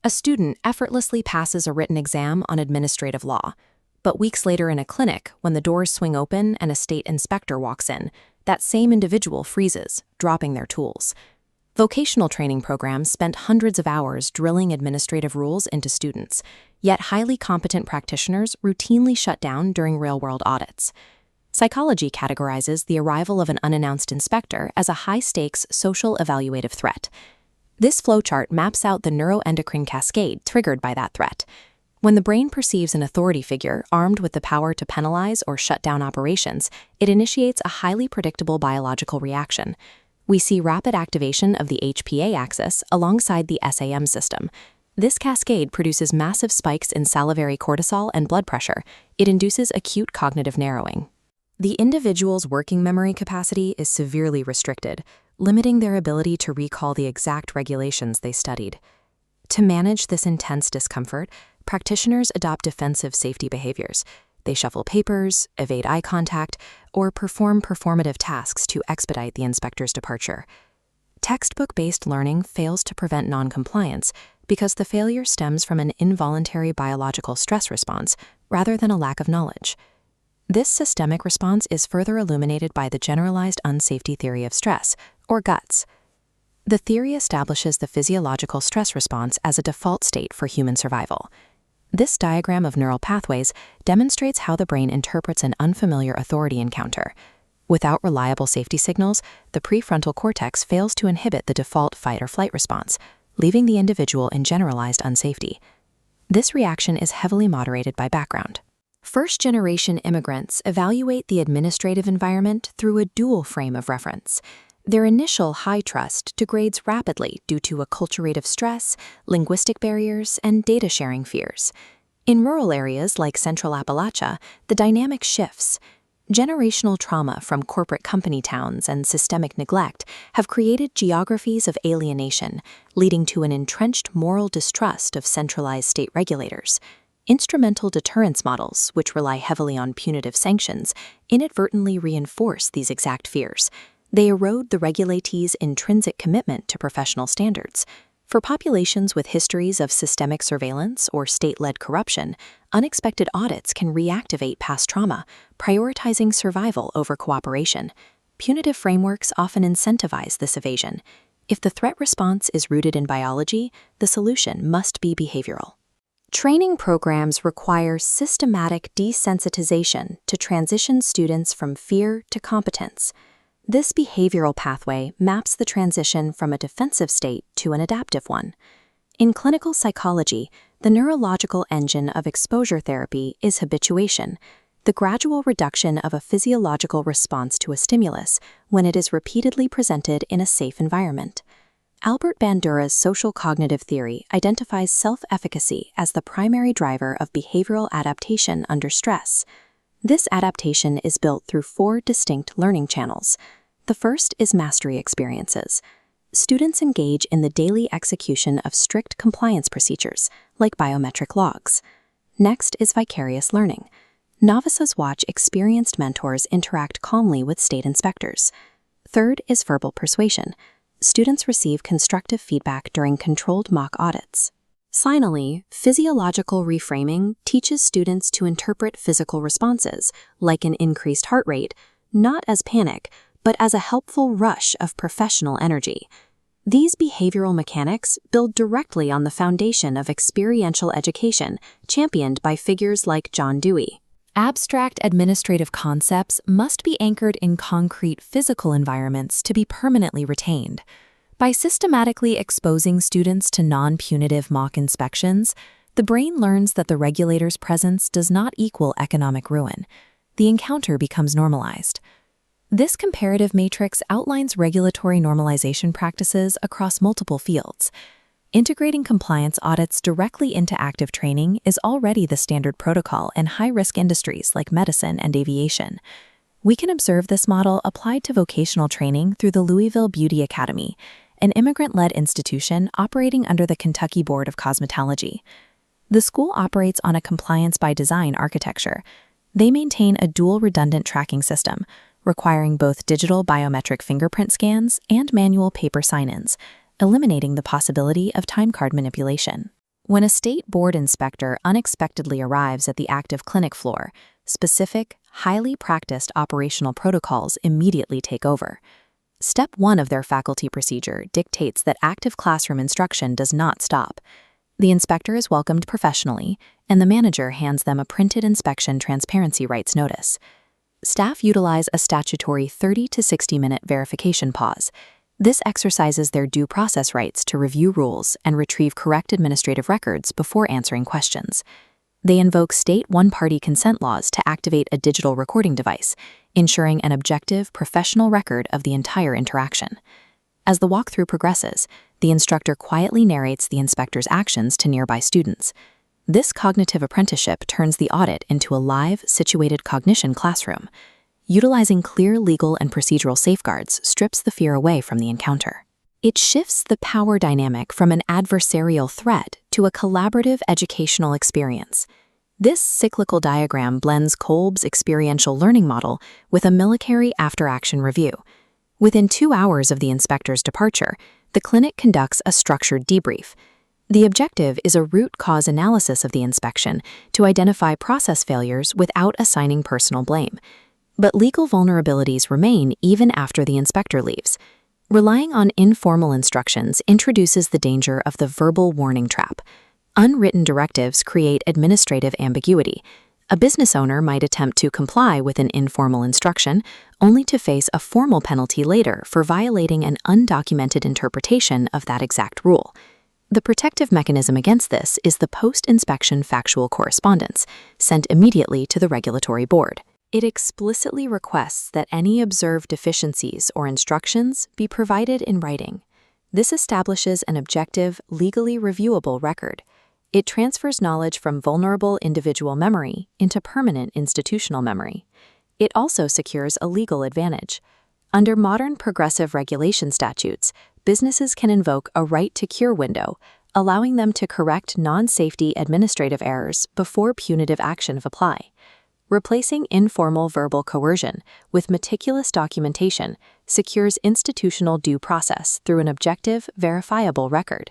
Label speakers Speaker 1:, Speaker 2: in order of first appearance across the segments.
Speaker 1: A student effortlessly passes a written exam on administrative law. But weeks later in a clinic, when the doors swing open and a state inspector walks in, that same individual freezes, dropping their tools. Vocational training programs spent hundreds of hours drilling administrative rules into students, yet highly competent practitioners routinely shut down during real-world audits. Psychology categorizes the arrival of an unannounced inspector as a high-stakes social evaluative threat. This flowchart maps out the neuroendocrine cascade triggered by that threat. When the brain perceives an authority figure armed with the power to penalize or shut down operations, it initiates a highly predictable biological reaction. We see rapid activation of the HPA axis alongside the SAM system. This cascade produces massive spikes in salivary cortisol and blood pressure. It induces acute cognitive narrowing. The individual's working memory capacity is severely restricted, limiting their ability to recall the exact regulations they studied. To manage this intense discomfort, practitioners adopt defensive safety behaviors. They shuffle papers, evade eye contact, or perform performative tasks to expedite the inspector's departure. Textbook-based learning fails to prevent noncompliance because the failure stems from an involuntary biological stress response rather than a lack of knowledge. This systemic response is further illuminated by the generalized unsafety theory of stress, or GUTS. The theory establishes the physiological stress response as a default state for human survival. This diagram of neural pathways demonstrates how the brain interprets an unfamiliar authority encounter. Without reliable safety signals, the prefrontal cortex fails to inhibit the default fight or flight response, leaving the individual in generalized unsafety. This reaction is heavily moderated by background. First-generation immigrants evaluate the administrative environment through a dual frame of reference. Their initial high trust degrades rapidly due to acculturative stress, linguistic barriers, and data-sharing fears. In rural areas like Central Appalachia, the dynamic shifts. Generational trauma from corporate company towns and systemic neglect have created geographies of alienation, leading to an entrenched moral distrust of centralized state regulators. Instrumental deterrence models, which rely heavily on punitive sanctions, inadvertently reinforce these exact fears. They erode the regulatee's intrinsic commitment to professional standards. For populations with histories of systemic surveillance or state-led corruption, unexpected audits can reactivate past trauma, prioritizing survival over cooperation. Punitive frameworks often incentivize this evasion. If the threat response is rooted in biology, the solution must be behavioral. Training programs require systematic desensitization to transition students from fear to competence. This behavioral pathway maps the transition from a defensive state to an adaptive one. In clinical psychology, the neurological engine of exposure therapy is habituation, the gradual reduction of a physiological response to a stimulus when it is repeatedly presented in a safe environment. Albert Bandura's social cognitive theory identifies self-efficacy as the primary driver of behavioral adaptation under stress. This adaptation is built through 4 distinct learning channels. The first is mastery experiences. Students engage in the daily execution of strict compliance procedures, like biometric logs. Next is vicarious learning. Novices watch experienced mentors interact calmly with state inspectors. Third is verbal persuasion. Students receive constructive feedback during controlled mock audits. Finally, physiological reframing teaches students to interpret physical responses, like an increased heart rate, not as panic, but as a helpful rush of professional energy. These behavioral mechanics build directly on the foundation of experiential education, championed by figures like John Dewey. Abstract administrative concepts must be anchored in concrete physical environments to be permanently retained. By systematically exposing students to non-punitive mock inspections, the brain learns that the regulator's presence does not equal economic ruin. The encounter becomes normalized. This comparative matrix outlines regulatory normalization practices across multiple fields. Integrating compliance audits directly into active training is already the standard protocol in high-risk industries like medicine and aviation. We can observe this model applied to vocational training through the Louisville Beauty Academy, an immigrant-led institution operating under the Kentucky Board of Cosmetology. The school operates on a compliance-by-design architecture. They maintain a dual redundant tracking system, requiring both digital biometric fingerprint scans and manual paper sign-ins, eliminating the possibility of time card manipulation. When a state board inspector unexpectedly arrives at the active clinic floor, specific, highly practiced operational protocols immediately take over. Step 1 of their faculty procedure dictates that active classroom instruction does not stop. The inspector is welcomed professionally, and the manager hands them a printed inspection transparency rights notice. Staff utilize a statutory 30 to 60-minute verification pause. This exercises their due process rights to review rules and retrieve correct administrative records before answering questions. They invoke state one-party consent laws to activate a digital recording device, ensuring an objective, professional record of the entire interaction. As the walkthrough progresses, the instructor quietly narrates the inspector's actions to nearby students. This cognitive apprenticeship turns the audit into a live, situated cognition classroom. Utilizing clear legal and procedural safeguards strips the fear away from the encounter. It shifts the power dynamic from an adversarial threat to a collaborative educational experience. This cyclical diagram blends Kolb's experiential learning model with a military after-action review. Within 2 hours of the inspector's departure, the clinic conducts a structured debrief. The objective is a root cause analysis of the inspection to identify process failures without assigning personal blame. But legal vulnerabilities remain even after the inspector leaves. Relying on informal instructions introduces the danger of the verbal warning trap. Unwritten directives create administrative ambiguity. A business owner might attempt to comply with an informal instruction, only to face a formal penalty later for violating an undocumented interpretation of that exact rule. The protective mechanism against this is the post-inspection factual correspondence, sent immediately to the regulatory board. It explicitly requests that any observed deficiencies or instructions be provided in writing. This establishes an objective, legally reviewable record. It transfers knowledge from vulnerable individual memory into permanent institutional memory. It also secures a legal advantage. Under modern progressive regulation statutes, businesses can invoke a right-to-cure window, allowing them to correct non-safety administrative errors before punitive action apply. Replacing informal verbal coercion with meticulous documentation secures institutional due process through an objective, verifiable record.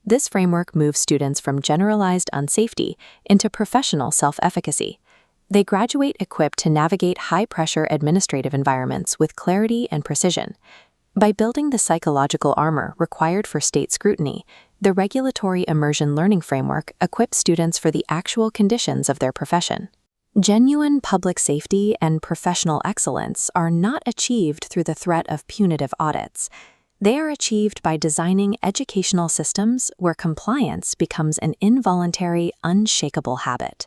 Speaker 1: This framework moves students from generalized unsafety into professional self-efficacy. They graduate equipped to navigate high-pressure administrative environments with clarity and precision. By building the psychological armor required for state scrutiny, the Regulatory Immersion Learning framework equips students for the actual conditions of their profession. Genuine public safety and professional excellence are not achieved through the threat of punitive audits. They are achieved by designing educational systems where compliance becomes an involuntary, unshakable habit.